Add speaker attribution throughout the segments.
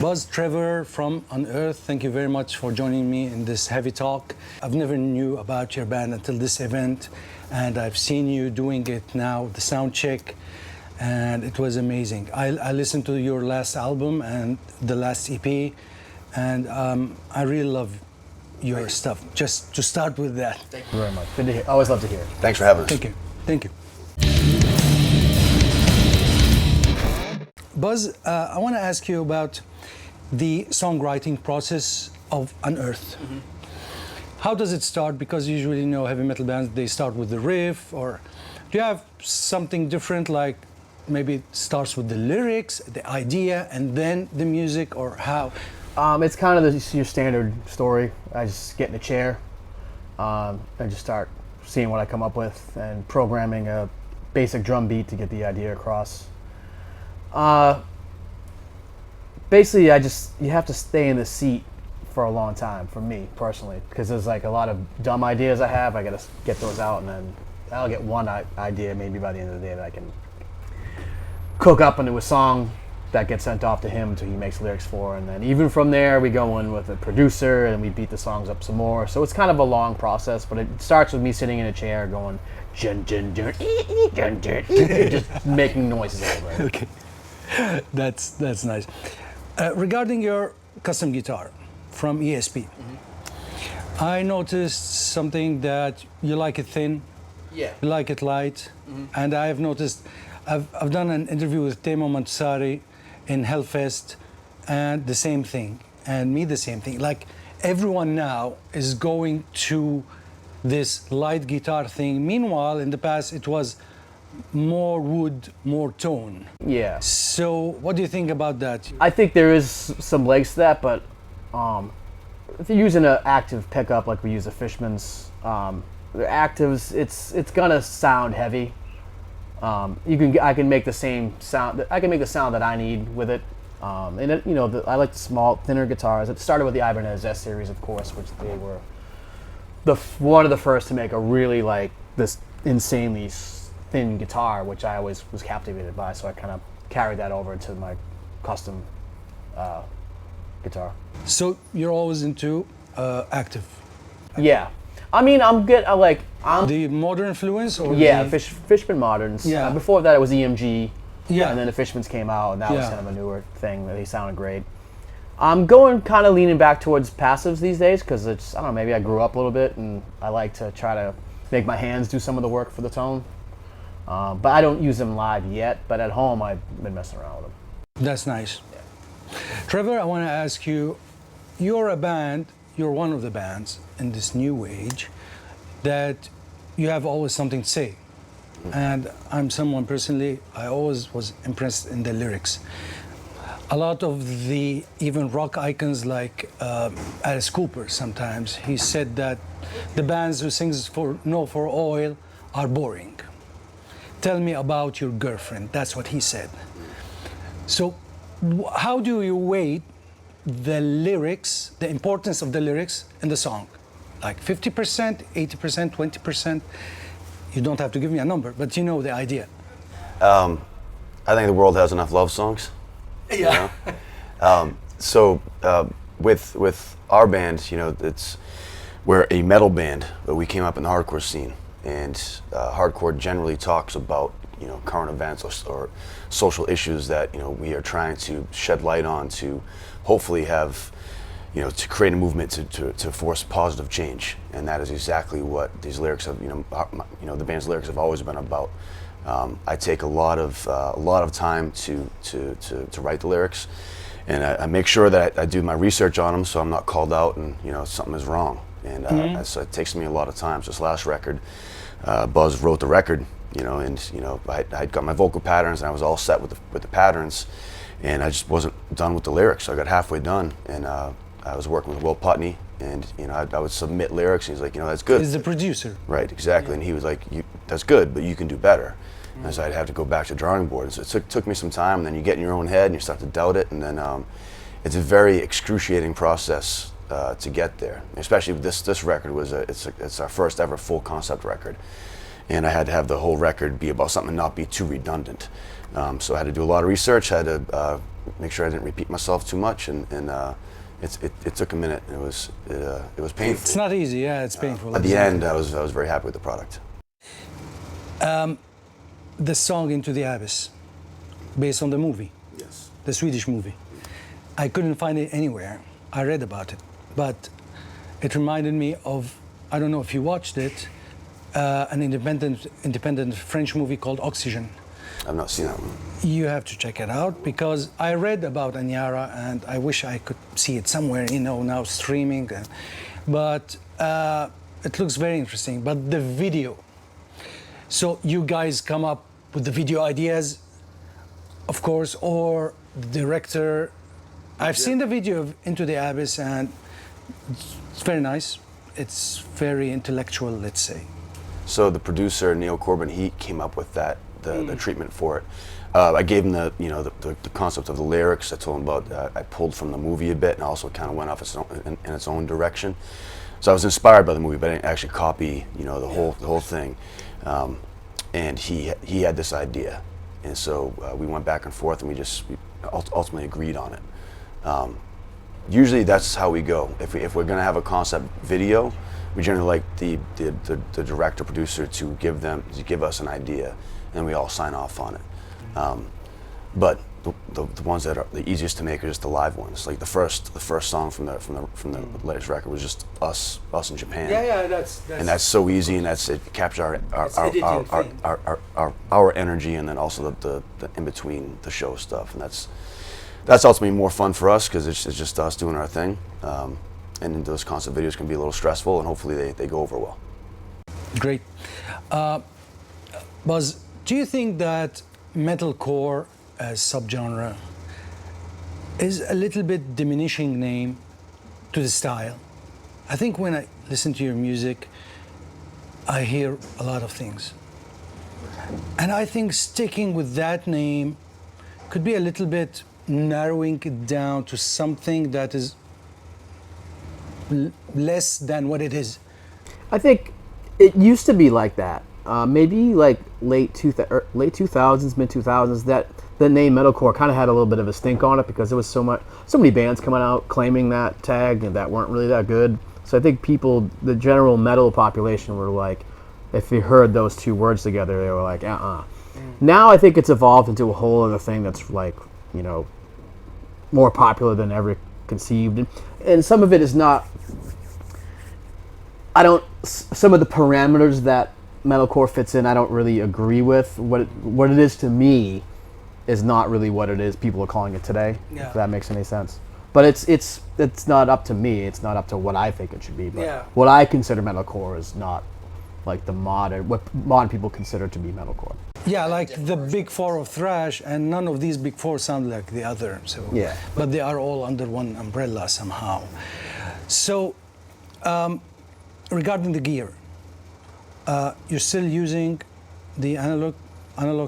Speaker 1: Buz Trevor from Unearth, thank you very much for joining me in this heavy talk. I've never knew about your band until this event, and I've seen you doing it now, the sound check, and it was amazing. I listened to your last album and the last EP, and I really love your stuff. Just to start with that.
Speaker 2: Thank you very much. Good to hear. Always love to hear it.
Speaker 3: Thanks for having us.
Speaker 1: Thank you. Thank you. Buz, I want to ask you about the songwriting process of Unearth. Mm-hmm. How does it start? Because usually, you know, heavy metal bands, they start with the riff, or do you have something different, like maybe it starts with the lyrics, the idea, and then the music, or how?
Speaker 2: It's kind of your standard story. I just get in a chair and just start seeing what I come up with and programming a basic drum beat to get the idea across. Basically, you have to stay in the seat for a long time, for me personally, because there's like a lot of dumb ideas I have. I gotta get those out, and then I'll get one idea maybe by the end of the day that I can cook up into a song that gets sent off to him until he makes lyrics for, and then even from there we go in with a producer and we beat the songs up some more. So it's kind of a long process, but it starts with me sitting in a chair going jun jun jun jun jun, just making noises over it.
Speaker 1: Okay, that's nice. Regarding your custom guitar from ESP, mm-hmm. I noticed something that you like it thin,
Speaker 2: yeah,
Speaker 1: you like it light, mm-hmm. and I have noticed. I've done an interview with Temo Mantusari in Hellfest, and the same thing, and me the same thing. Like, everyone now is going to this light guitar thing. Meanwhile, in the past, it was more wood, more tone.
Speaker 2: Yeah.
Speaker 1: So, what do you think about that?
Speaker 2: I think there is some legs to that, but if you're using an active pickup like we use the Fishman's, the actives, it's gonna sound heavy. I can make the same sound. I can make the sound that I need with it. And it, I like the small, thinner guitars. It started with the Ibanez S series, of course, which they were one of the first to make a really like this insanely thin guitar, which I always was captivated by. So I kind of carried that over into my custom guitar.
Speaker 1: So you're always into active.
Speaker 2: Yeah. I mean, I'm
Speaker 1: the modern influence, or
Speaker 2: Fishman Moderns.
Speaker 1: Yeah.
Speaker 2: Before that, it was EMG.
Speaker 1: Yeah.
Speaker 2: And then the Fishmans came out, and that was kind of a newer thing. They sounded great. I'm going kind of leaning back towards passives these days because it's, I don't know, maybe I grew up a little bit and I like to try to make my hands do some of the work for the tone. But I don't use them live yet. But at home, I've been messing around with them.
Speaker 1: That's nice. Yeah. Trevor, I want to ask you. You're a band. You're one of the bands in this new age that you have always something to say. And I'm someone personally, I always was impressed in the lyrics. A lot of the even rock icons like Alice Cooper sometimes, he said that the bands who sings for oil are boring. Tell me about your girlfriend, that's what he said. So how do you weigh the lyrics, the importance of the lyrics in the song? Like 50%, 80%, 20%? You don't have to give me a number, but you know the idea.
Speaker 3: I think the world has enough love songs.
Speaker 1: Yeah.
Speaker 3: You know? So with our band, we're a metal band, but we came up in the hardcore scene, and hardcore generally talks about current events or social issues that we are trying to shed light on to hopefully have to create a movement to force positive change, and that is exactly what these lyrics have the band's lyrics have always been about. I take a lot of time to write the lyrics, and I make sure that I do my research on them so I'm not called out and something is wrong, and so it takes me a lot of time. So this last record, Buz wrote the record, I got my vocal patterns and I was all set with the patterns, and I just wasn't done with the lyrics. So I got halfway done, and I was working with Will Putney, and I would submit lyrics, and he's like, that's good.
Speaker 1: He's the producer.
Speaker 3: Right, exactly, and he was like, that's good, but you can do better. And so I'd have to go back to the drawing board. And so it took me some time, and then you get in your own head and you start to doubt it, and then it's a very excruciating process to get there. Especially with this record it's our first ever full concept record, and I had to have the whole record be about something, not be too redundant. So I had to do a lot of research. I had to make sure I didn't repeat myself too much, and it took a minute. It was painful.
Speaker 1: It's not easy. Yeah, it's painful.
Speaker 3: At the end, I was very happy with the product.
Speaker 1: The song "Into the Abyss," based on the movie,
Speaker 3: Yes.
Speaker 1: the Swedish movie. I couldn't find it anywhere. I read about it, but it reminded me of, I don't know if you watched it, an independent French movie called Oxygen.
Speaker 3: I've not seen that one.
Speaker 1: You have to check it out, because I read about Anyara and I wish I could see it somewhere, now streaming. But it looks very interesting. But the video, so you guys come up with the video ideas, of course, or the director. I've seen the video of Into the Abyss, and it's very nice. It's very intellectual, let's say.
Speaker 3: So the producer Neil Corbin, he came up with that, the treatment for it. I gave him the concept of the lyrics. I told him about. I pulled from the movie a bit, and also kind of went off in its own direction. So I was inspired by the movie, but I didn't actually copy, the whole thing. And he had this idea, and so we went back and forth, and we ultimately agreed on it. Usually that's how we go. If we're going to have a concept video, we generally like the director producer to give us an idea, and we all sign off on it. But the ones that are the easiest to make are just the live ones. Like the first song from the latest record was just us in Japan.
Speaker 1: Yeah,
Speaker 3: and that's so easy, and it captures our energy, and then also the in between the show stuff, and that's ultimately more fun for us, because it's just us doing our thing. And those concept videos can be a little stressful, and hopefully they go over well.
Speaker 1: Great. Buz, do you think that metalcore as subgenre is a little bit diminishing name to the style? I think when I listen to your music, I hear a lot of things. And I think sticking with that name could be a little bit narrowing it down to something that is less than what it is.
Speaker 2: I think it used to be like that. Maybe like late 2000s, mid 2000s. That the name metalcore kind of had a little bit of a stink on it, because there was so many bands coming out claiming that tag and that weren't really that good. So I think the general metal population were like, if they heard those two words together, they were like, Now I think it's evolved into a whole other thing that's like, more popular than ever conceived, and some of it is not. Some of the parameters that metalcore fits in, I don't really agree with. What it is to me is not really what it is people are calling it today. Yeah. If that makes any sense. But it's not up to me. It's not up to what I think it should be. But what I consider metalcore is not like what modern people consider to be metalcore.
Speaker 1: Yeah, like the big four of thrash, and none of these big four sound like the other. So,
Speaker 2: yeah.
Speaker 1: But they are all under one umbrella somehow. So, regarding the gear, you're still using the analog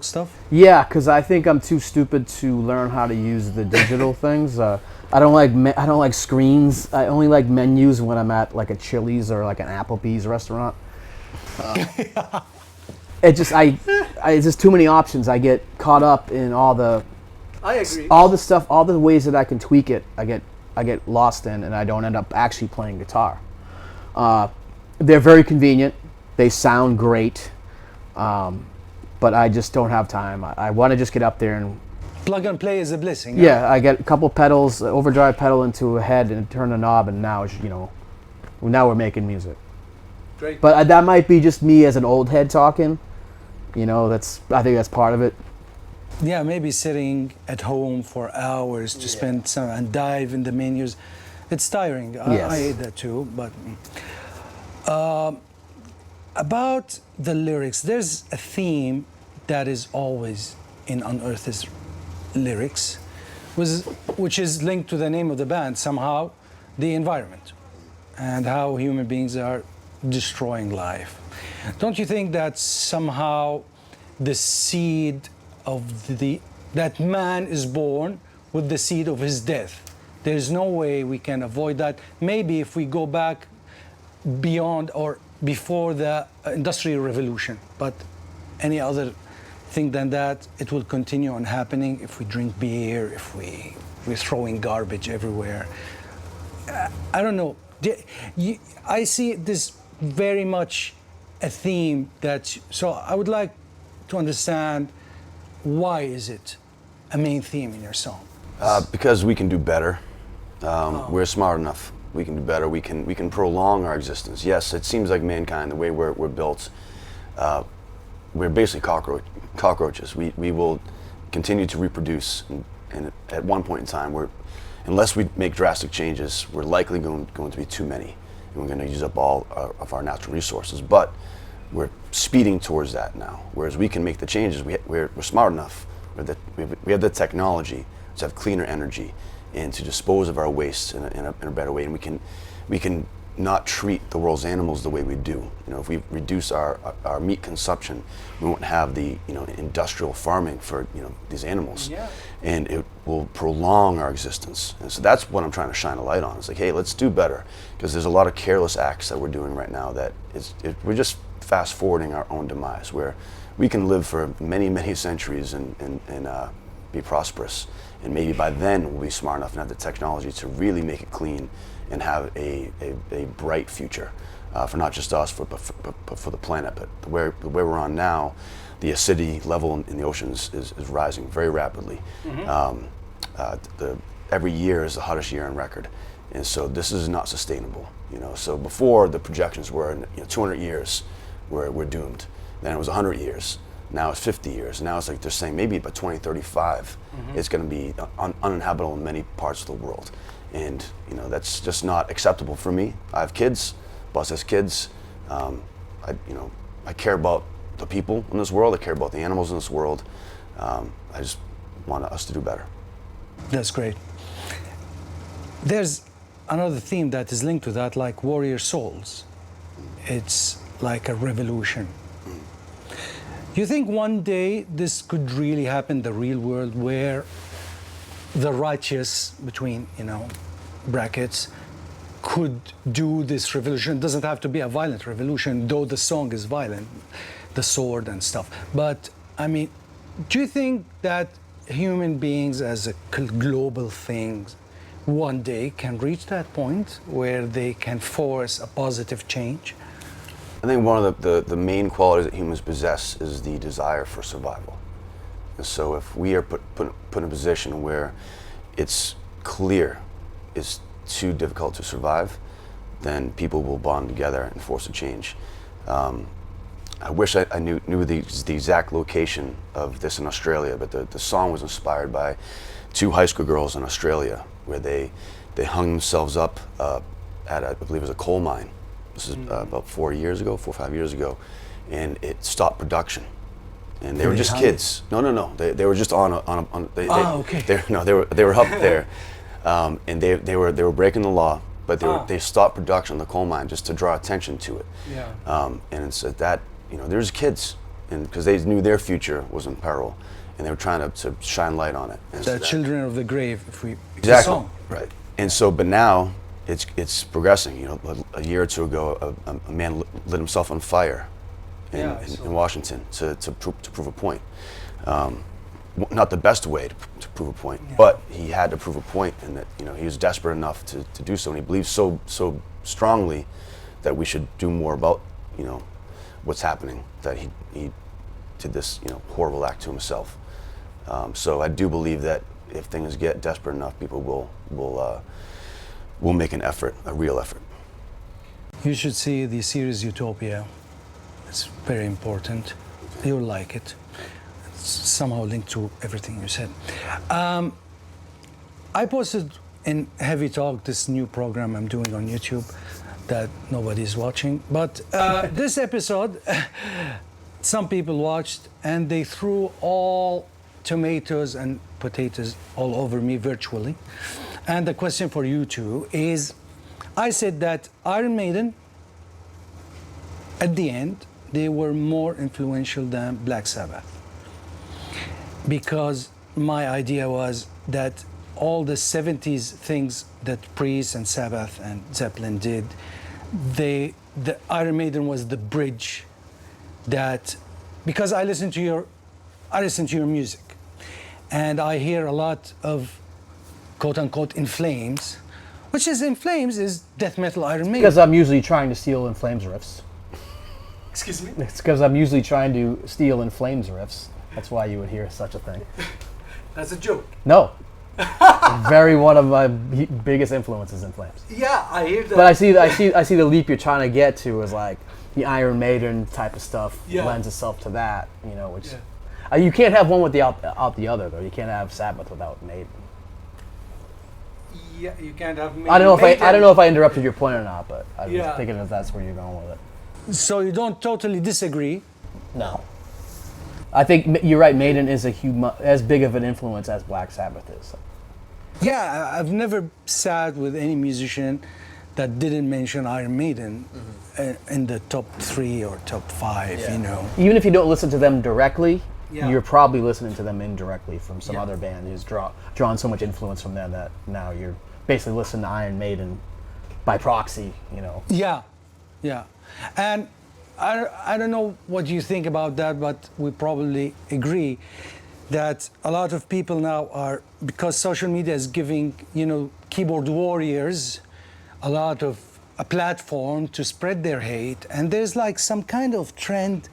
Speaker 1: stuff?
Speaker 2: Yeah, because I think I'm too stupid to learn how to use the digital things. I don't like screens. I only like menus when I'm at like a Chili's or like an Applebee's restaurant. It's just too many options. I get caught up in all the stuff, all the ways that I can tweak it. I get lost in, and I don't end up actually playing guitar. They're very convenient. They sound great, but I just don't have time. I want to just get up there and
Speaker 1: plug and play is a blessing.
Speaker 2: Yeah, I get a couple pedals, overdrive pedal into a head, and turn the knob, and now we're making music.
Speaker 1: Great.
Speaker 2: But that might be just me as an old head talking. I think that's part of it.
Speaker 1: Yeah, maybe sitting at home for hours to spend some and dive in the menus. It's tiring.
Speaker 2: Yes.
Speaker 1: I hate that too. But about the lyrics, there's a theme that is always in Unearth's lyrics, which is linked to the name of the band somehow, the environment, and how human beings are destroying life. Don't you think that somehow the seed of that man is born with the seed of his death? There's no way we can avoid that. Maybe if we go back beyond or before the Industrial Revolution, but any other think then that it will continue on happening if we drink beer, if we're throwing garbage everywhere. I don't know. I see this very much a theme that, so I would like to understand, why is it a main theme in your song?
Speaker 3: Because we can do better. We're smart enough. We can do better. We can prolong our existence. Yes, it seems like mankind, the way we're built, we're basically cockroaches. We will continue to reproduce, and at one point in time, unless we make drastic changes, we're likely going to be too many, and we're going to use up all of our natural resources. But we're speeding towards that now. Whereas we can make the changes. We're smart enough. We have the technology to have cleaner energy and to dispose of our waste in a better way. And we can not treat the world's animals the way we do. You know, if we reduce our meat consumption, we won't have the industrial farming for these animals, and it will prolong our existence. And so that's what I'm trying to shine a light on. It's like, hey, let's do better, because there's a lot of careless acts that we're doing right now that we're just fast forwarding our own demise, where we can live for many centuries and be prosperous, and maybe by then we'll be smart enough and have the technology to really make it clean and have a bright future for not just us, but for the planet. But the way we're on now, the acidity level in the oceans is rising very rapidly. Every year is the hottest year on record, and so this is not sustainable. So before, the projections were 200 years we're doomed. Then it was 100 years. Now it's 50 years. Now it's like they're saying maybe by 2035 it's going to be uninhabitable in many parts of the world. And that's just not acceptable for me. I have kids. Buzz has kids. I care about the people in this world. I care about the animals in this world. I just want us to do better.
Speaker 1: That's great. There's another theme that is linked to that, like warrior souls. It's like a revolution. You think one day this could really happen in the real world, where the righteous, between brackets, could do this revolution? It doesn't have to be a violent revolution, though the song is violent, the sword and stuff. But I mean, do you think that human beings as a global thing one day can reach that point where they can force a positive change?
Speaker 3: I think one of the main qualities that humans possess is the desire for survival. And so if we are put in a position where it's clear it's too difficult to survive, then people will bond together and force a change. I wish I knew the exact location of this in Australia, but the song was inspired by two high school girls in Australia, where they hung themselves up at I believe it was a coal mine. This is about 4 or 5 years ago, and it stopped production. And they were just kids. No. They were just on
Speaker 1: okay.
Speaker 3: They were up there, and they were breaking the law, but they stopped production on the coal mine just to draw attention to it. And it's that there's kids, and because they knew their future was in peril, and they were trying to shine light on it. And
Speaker 1: the children of the grave, if we
Speaker 3: exactly
Speaker 1: song.
Speaker 3: Right. And so, but now it's progressing. A year or two ago, a man lit himself on fire in Washington to prove a point. Not the best way to prove a point, but he had to prove a point, and that he was desperate enough to do so, and he believes so strongly that we should do more about what's happening, that he did this horrible act to himself. So I do believe that if things get desperate enough, people will make an effort, a real effort.
Speaker 1: You should see the series Utopia. It's very important. You'll like it. It's somehow linked to everything you said. I posted in Heavy Talk this new program I'm doing on YouTube that nobody's watching. But this episode, some people watched, and they threw all tomatoes and potatoes all over me virtually. And the question for you two is, I said that Iron Maiden, at the end, they were more influential than Black Sabbath. Because my idea was that all the 70s things that Priest and Sabbath and Zeppelin did, the Iron Maiden was the bridge that, because I listened to your I listen to your music, and I hear a lot of quote-unquote In Flames, which is In Flames is death metal Iron Maiden.
Speaker 2: Because I'm usually trying to steal In Flames riffs.
Speaker 1: Excuse me?
Speaker 2: It's because I'm usually trying to steal In Flames riffs. That's why you would hear such a thing.
Speaker 1: That's a joke.
Speaker 2: No. Very one of my biggest influences In Flames.
Speaker 1: Yeah, I hear that.
Speaker 2: But I see the leap you're trying to get to is like the Iron Maiden type of stuff lends itself to that, you know, which you can't have one without the other though. You can't have Sabbath without Maiden.
Speaker 1: Yeah, you can't have Maiden.
Speaker 2: I don't know if I interrupted your point or not, but I was thinking that that's where you're going with it.
Speaker 1: So you don't totally disagree?
Speaker 2: No. I think you're right. Maiden is as big of an influence as Black Sabbath is.
Speaker 1: Yeah, I've never sat with any musician that didn't mention Iron Maiden in the top 3 or top 5, you know.
Speaker 2: Even if you don't listen to them directly,
Speaker 1: Yeah.
Speaker 2: you're probably listening to them indirectly from some other band who's drawn so much influence from them that now you're basically listening to Iron Maiden by proxy, you know.
Speaker 1: Yeah, yeah. And I don't know what you think about that, but we probably agree that a lot of people now are, because social media is giving, you know, keyboard warriors a lot of a platform to spread their hate, and there's like some kind of trend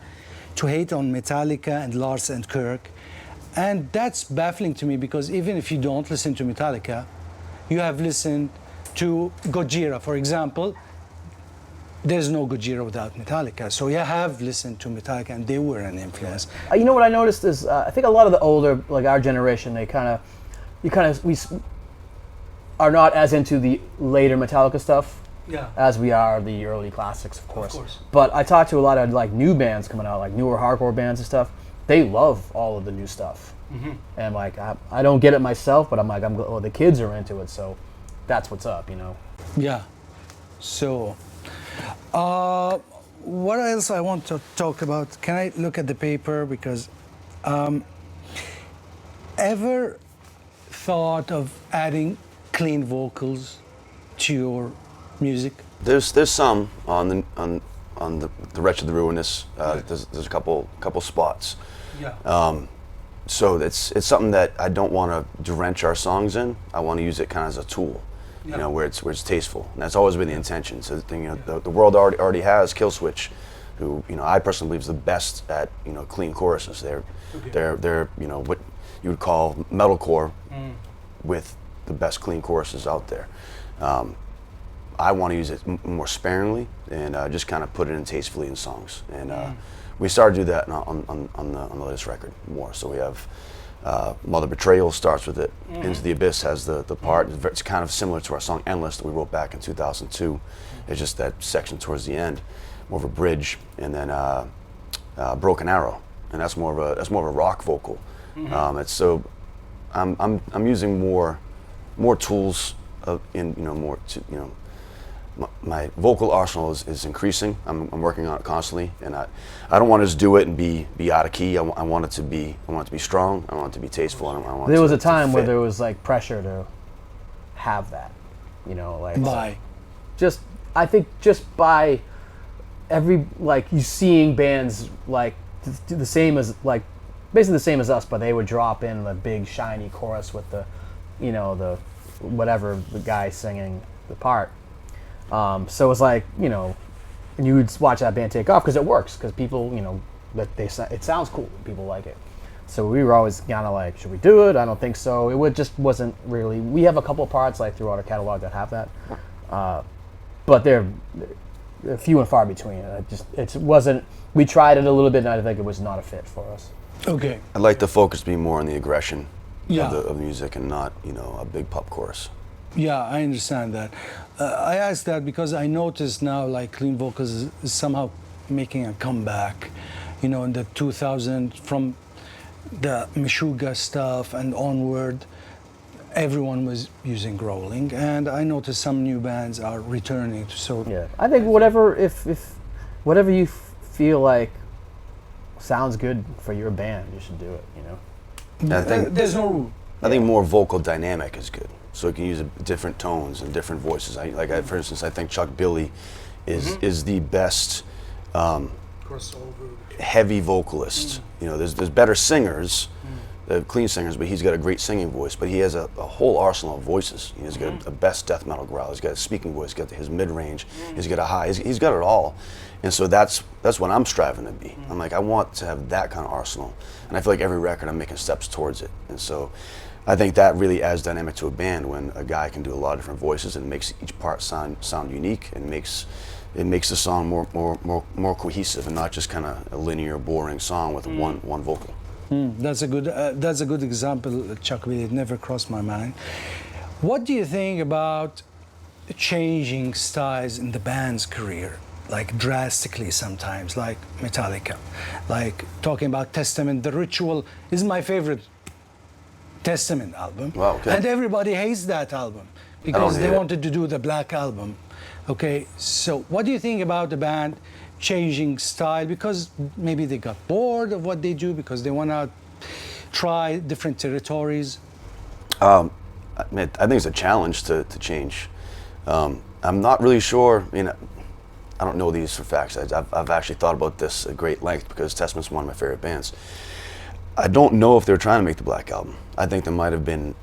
Speaker 1: to hate on Metallica and Lars and Kirk, and that's baffling to me because even if you don't listen to Metallica, you have listened to Gojira, for example. There's no Gojira without Metallica, so you have listened to Metallica, and they were an influence.
Speaker 2: You know what I noticed is I think a lot of the older, like our generation, we are not as into the later Metallica stuff as we are the early classics, of course. But I talked to a lot of like new bands coming out, like newer hardcore bands and stuff. They love all of the new stuff, and like I don't get it myself, but I'm like the kids are into it, so that's what's up, you know.
Speaker 1: Yeah. So. What else I want to talk about? Can I look at the paper? Because ever thought of adding clean vocals to your music?
Speaker 3: There's some on the Wretched the Ruinous. There's a couple spots.
Speaker 1: Yeah.
Speaker 3: So it's something that I don't want to drench our songs in. I want to use it kind of as a tool. You know, where it's tasteful, and that's always been the intention. So the world already has Killswitch, who I personally believe is the best at clean choruses. They're you know what you would call metalcore with the best clean choruses out there. I want to use it more sparingly and just kind of put it in tastefully in songs, and we started to do that on the latest record more. So we have. Mother Betrayal starts with it. Into the Abyss has the part. It's kind of similar to our song Endless that we wrote back in 2002. It's just that section towards the end, more of a bridge, and then Broken Arrow, and that's more of a rock vocal. It's so I'm using more tools my vocal arsenal is increasing. I'm working on it constantly, and I don't want to just do it and be out of key. I want it to be strong. I want it to be tasteful. And I want
Speaker 2: there was a time where there was like pressure to have that, like I think just by every you seeing bands like the same as basically the same as us, but they would drop in the big shiny chorus with the the whatever the guy singing the part. So it was like, and you would watch that band take off because it works, because people, it sounds cool, people like it. So we were always kind of like, should we do it? I don't think so. Just wasn't really. We have a couple of parts throughout our catalog that have that, but they're few and far between. It wasn't. We tried it a little bit, and I think it was not a fit for us.
Speaker 1: Okay.
Speaker 3: I'd like the focus to be more on the aggression
Speaker 1: of
Speaker 3: the music, and not a big pop chorus.
Speaker 1: Yeah, I understand that. I asked that because I noticed now clean vocals is somehow making a comeback. In the 2000s, from the Meshuggah stuff and onward, everyone was using growling, and I noticed some new bands are returning. So
Speaker 2: yeah, I think whatever whatever you feel like sounds good for your band, you should do it.
Speaker 3: I think
Speaker 1: there's no rule.
Speaker 3: I think more vocal dynamic is good. So you can use different tones and different voices. For instance, I think Chuck Billy is the best
Speaker 1: crossover.
Speaker 3: Heavy vocalist. You know, there's better singers, clean singers, but he's got a great singing voice. But he has a whole arsenal of voices. He's got a best death metal growl. He's got a speaking voice. He's got his mid range. He's got a high. He's got it all. And so that's what I'm striving to be. I'm like, I want to have that kind of arsenal. And I feel like every record I'm making steps towards it. And so I think that really adds dynamic to a band when a guy can do a lot of different voices and makes each part sound unique and makes the song more cohesive and not just kind of a linear, boring song with one vocal.
Speaker 1: That's a good example, Chuck. Really, it never crossed my mind. What do you think about changing styles in the band's career, like drastically sometimes, like Metallica, like talking about Testament? The Ritual is my favorite Testament album,
Speaker 3: Wow, okay.
Speaker 1: and everybody hates that album because they wanted to do the Black Album. Okay, so what do you think about the band changing style because maybe they got bored of what they do because they want to try different territories?
Speaker 3: I think it's a challenge to change. I'm not really sure. I mean, I don't know these for facts. I've actually thought about this at great length because Testament's one of my favorite bands. I don't know if they were trying to make the Black Album. I think there might have been,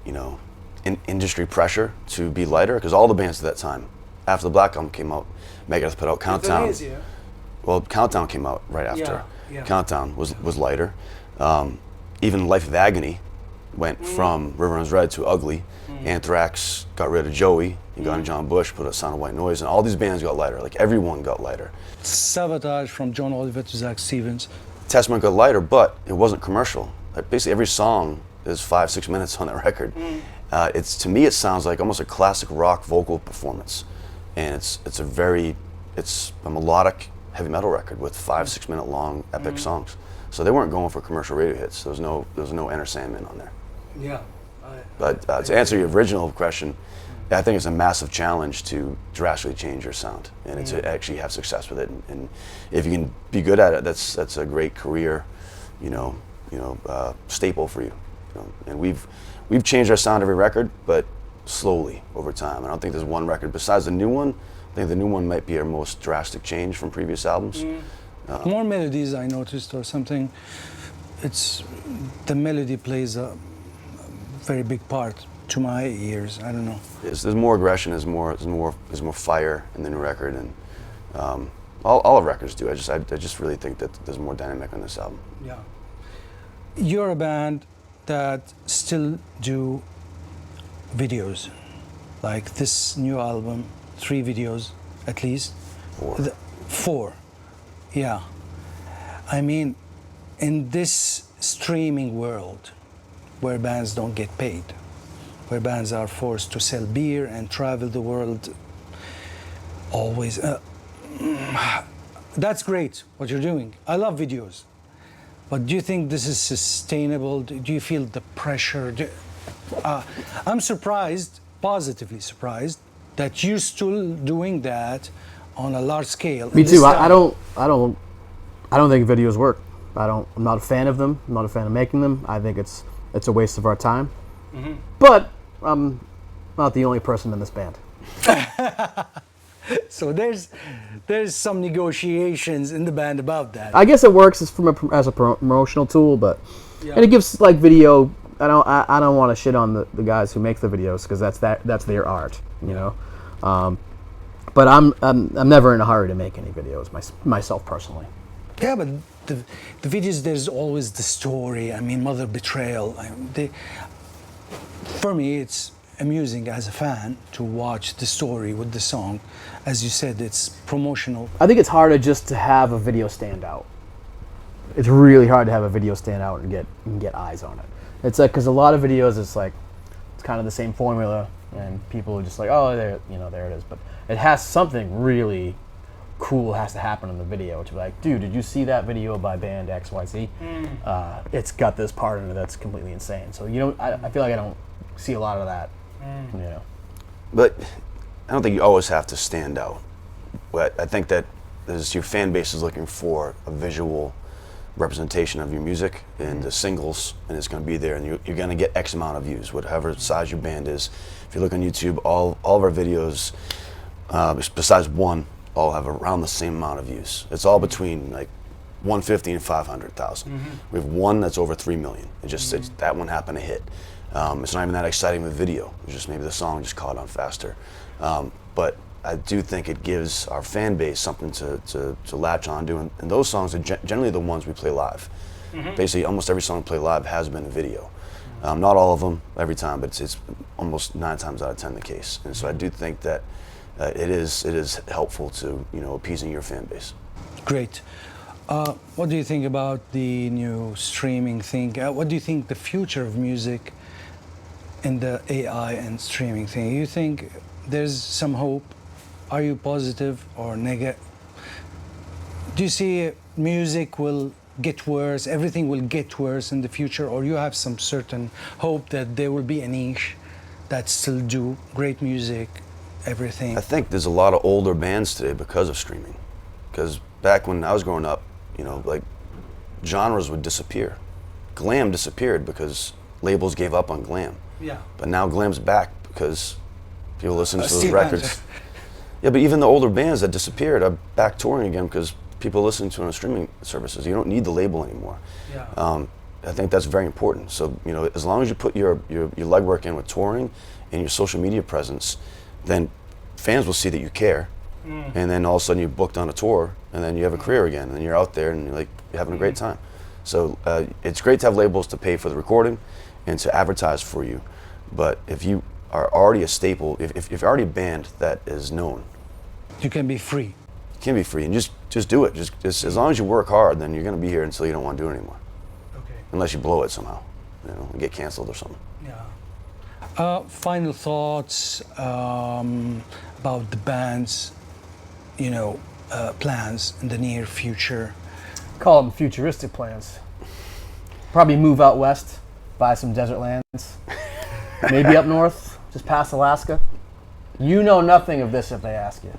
Speaker 3: industry pressure to be lighter because all the bands at that time, after the Black Album came out, Mcgrath put out Countdown. Well, Countdown came out right after.
Speaker 1: Yeah.
Speaker 3: Countdown was lighter. Even Life of Agony went from River Runs Red to Ugly. Anthrax got rid of Joey. You got John Bush, put out Sound of White Noise, and all these bands got lighter. Like everyone got lighter.
Speaker 1: Sabotage from John Oliver to Zach Stevens.
Speaker 3: Testament got lighter, but it wasn't commercial. Like basically every song is 5-6 minutes on that record. To me it sounds like almost a classic rock vocal performance, and it's a melodic heavy metal record with 5-6 minute long epic songs. So they weren't going for commercial radio hits. There was no Enter Sandman on there.
Speaker 1: Yeah.
Speaker 3: But to answer your original question, I think it's a massive challenge to drastically change your sound and to actually have success with it. And if you can be good at it, that's a great career, staple for you. And we've changed our sound every record, but slowly over time. I don't think there's one record besides the new one. I think the new one might be our most drastic change from previous albums.
Speaker 1: More melodies, I noticed, or something. The melody plays a very big part to my ears. I don't know.
Speaker 3: There's more aggression. There's more fire in the new record, and all of records do. I just really think that there's more dynamic on this album.
Speaker 1: Yeah. You're a band that still do videos, like this new album, 3 videos at least.
Speaker 3: 4.
Speaker 1: 4. Yeah. I mean, in this streaming world where bands don't get paid, where bands are forced to sell beer and travel the world always, that's great what you're doing. I love videos. But do you think this is sustainable? Do you feel the pressure? I'm surprised, positively surprised, that you're still doing that on a large scale.
Speaker 2: Me too. I don't think videos work. I'm not a fan of them. I'm not a fan of making them. I think it's a waste of our time. But I'm not the only person in this band.
Speaker 1: So there's some negotiations in the band about that.
Speaker 2: I guess it works as a promotional tool, but and it gives like video. I don't want to shit on the guys who make the videos because that's their art, But I'm never in a hurry to make any videos myself personally.
Speaker 1: Yeah, but the videos, there's always the story. I mean, mother betrayal. For me, it's amusing as a fan to watch the story with the song. As you said, it's promotional.
Speaker 2: I think it's harder just to have a video stand out. It's really hard to have a video stand out and get eyes on it. It's like, because a lot of videos, it's kind of the same formula, and people are just like, oh, there it is. But it has something really cool has to happen in the video to be like, dude, did you see that video by band XYZ? It's got this part in it that's completely insane. So I feel like I don't see a lot of that.
Speaker 3: But I don't think you always have to stand out. But I think that your fan base is looking for a visual representation of your music and the singles, and it's going to be there, and you're going to get X amount of views, whatever size your band is. If you look on YouTube, all of our videos, besides one, all have around the same amount of views. It's all between like 150 and 500,000. We have one that's over 3 million. That one happened to hit. It's not even that exciting of a video. It's just maybe the song just caught on faster. But I do think it gives our fan base something to latch on to, and those songs are generally the ones we play live. Basically, almost every song we play live has been a video. Not all of them every time, but it's almost 9 times out of 10 the case. And so I do think that it is helpful to appeasing your fan base.
Speaker 1: Great. What do you think about the new streaming thing? What do you think the future of music in the AI and streaming thing? You think there's some hope? Are you positive or negative? Do you see music will get worse, everything will get worse in the future, or you have some certain hope that there will be a niche that still do great music, everything?
Speaker 3: I think there's a lot of older bands today because of streaming. Because back when I was growing up, like genres would disappear. Glam disappeared because labels gave up on glam.
Speaker 1: Yeah.
Speaker 3: But now glam's back because people listen to those
Speaker 1: Steve
Speaker 3: records.
Speaker 1: Banter.
Speaker 3: Yeah, but even the older bands that disappeared are back touring again because people listen to it on streaming services. You don't need the label anymore.
Speaker 1: Yeah.
Speaker 3: I think that's very important. So, as long as you put your legwork in with touring and your social media presence, then fans will see that you care. And then all of a sudden you're booked on a tour, and then you have a career again, and you're out there and you're having a great time. So it's great to have labels to pay for the recording and to advertise for you. But if you are already a staple, if you're already a band that is known,
Speaker 1: You can be free.
Speaker 3: you can be free, and just do it. Just as long as you work hard, then you're going to be here until you don't want to do it anymore.
Speaker 1: Okay.
Speaker 3: Unless you blow it somehow, and get canceled or something.
Speaker 1: Yeah. Final thoughts about the band's, plans in the near future.
Speaker 2: Call them futuristic plans. Probably move out west, buy some desert lands. Maybe up north, just past Alaska. You know nothing of this if they ask you.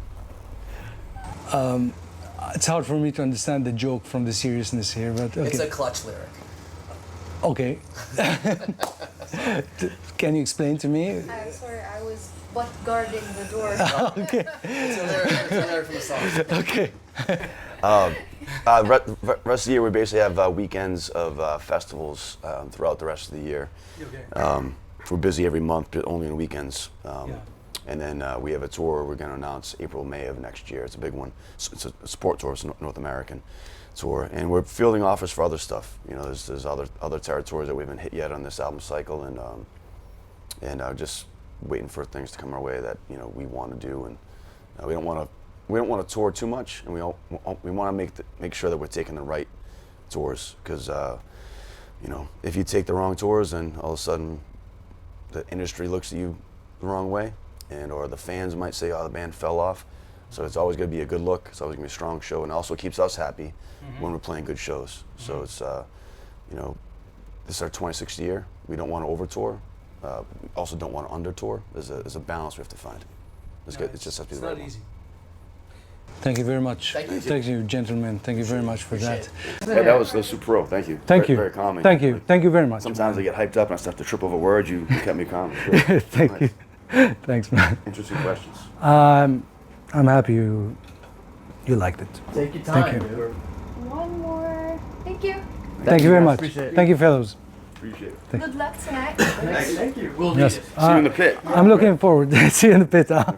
Speaker 1: It's hard for me to understand the joke from the seriousness here, but okay.
Speaker 4: It's a clutch lyric.
Speaker 1: Okay. Can you explain to me?
Speaker 5: I'm sorry, I was butt guarding the door.
Speaker 1: Okay.
Speaker 4: It's a lyric from the song.
Speaker 1: Okay.
Speaker 3: Rest of the year, we basically have weekends of festivals throughout the rest of the year.
Speaker 1: Okay.
Speaker 3: We're busy every month, but only on weekends.
Speaker 1: Yeah.
Speaker 3: And then we have a tour we're going to announce April, May of next year. It's a big one. It's a support tour. It's a North American tour. And we're fielding offers for other stuff. There's other territories that we haven't hit yet on this album cycle, and just waiting for things to come our way that we want to do. And we don't want to tour too much, and we want to make sure that we're taking the right tours, because if you take the wrong tours, then all of a sudden the industry looks at you the wrong way, or the fans might say, oh, the band fell off. So it's always going to be a good look. It's always going to be a strong show, and it also keeps us happy when we're playing good shows. So it's this is our 26th year. We don't want to over tour. We also don't want to under tour. There's a balance we have to find. It just has to be
Speaker 1: It's
Speaker 3: the right
Speaker 1: not
Speaker 3: one.
Speaker 1: easy. Thank you very much.
Speaker 4: Thank you.
Speaker 1: Gentlemen. Thank you very much for that.
Speaker 3: Yeah, that was super pro. Thank you.
Speaker 1: Thank you.
Speaker 3: Very calming.
Speaker 1: Thank you. Thank you very much.
Speaker 3: Sometimes I get hyped up and I start to trip over words. You kept me calm.
Speaker 1: Thank you. Thanks, man.
Speaker 3: Interesting questions.
Speaker 1: I'm happy you liked it.
Speaker 2: Take your time,
Speaker 1: Thank you.
Speaker 2: dude.
Speaker 5: One more. Thank you.
Speaker 1: Thank you very much.
Speaker 2: Appreciate it.
Speaker 1: Thank you, fellows.
Speaker 3: Appreciate it.
Speaker 5: Good luck tonight.
Speaker 2: Thank you. We'll
Speaker 1: Yes.
Speaker 3: See you in the pit.
Speaker 1: I'm looking forward. See you in the pit. Huh?